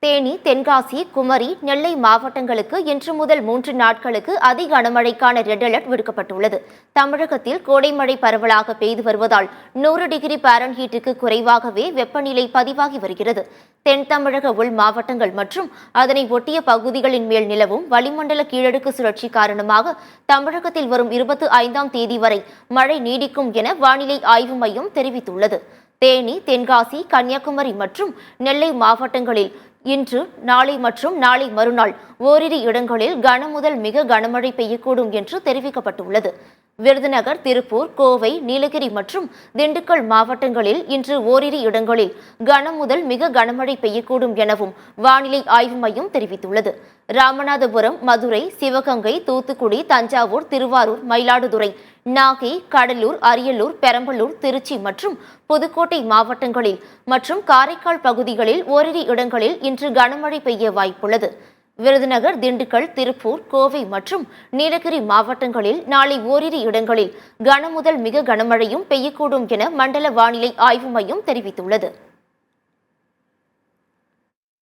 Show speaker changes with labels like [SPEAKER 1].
[SPEAKER 1] தேனி, தென்காசி, குமரி, நெல்லை மாவட்டங்களுக்கு இன்று முதல் 3 நாட்களுக்கு அதி கனமழைக்கான ரெட் அலர்ட் விடுக்கப்பட்டுள்ளது. தமிழகத்தில் கோடை மழை பரவலாக பெய்து வருவதால் 100 டிகிரி பாரன்ஹீட்டுக்கு குறைவாகவே வெப்பநிலை பதிவாகி வருகிறது. தென் தமிழக உள் மாவட்டங்கள் மற்றும் அதனை ஒட்டிய பகுதிகளின் மேல் நிலவும் வளிமண்டல கீழடுக்கு சுழற்சி காரணமாக தமிழகத்தில் வரும் 25ஆம் தேதி வரை மழை நீடிக்கும் என வானிலை ஆய்வு மையம் தெரிவித்துள்ளது. தேனி, தென்காசி, கன்னியாகுமரி மற்றும் நெல்லை மாவட்டங்களில் இன்று, நாளை மற்றும் நாளை மறுநாள் ஓரிரு இடங்களில் கனமுதல் மிக கனமழை பெய்யக்கூடும் என்று தெரிவிக்கப்பட்டுள்ளது. விருதுநகர், திருப்பூர், கோவை, நீலகிரி மற்றும் திண்டுக்கல் மாவட்டங்களில் இன்று ஓரிரு இடங்களில் கனமுதல் மிக கனமழை பெய்யக்கூடும் எனவும் வானிலை ஆய்வு மையம் தெரிவித்துள்ளது. ராமநாதபுரம், மதுரை, சிவகங்கை, தூத்துக்குடி, தஞ்சாவூர், திருவாரூர், மயிலாடுதுறை, நாகை, கடலூர், அரியலூர், பெரம்பலூர், திருச்சி மற்றும் புதுக்கோட்டை மாவட்டங்களில் மற்றும் காரைக்கால் பகுதிகளில் ஓரிரு இடங்களில் இன்று கனமழை பெய்ய வாய்ப்புள்ளது. விருதுநகர், திண்டுக்கல், திருப்பூர், கோவை மற்றும் நீலகிரி மாவட்டங்களில் நாளை ஓரிரு இடங்களில் கனமுதல் மிக கனமழையும் பெய்யக்கூடும் என மண்டல வானிலை ஆய்வு மையம் தெரிவித்துள்ளது.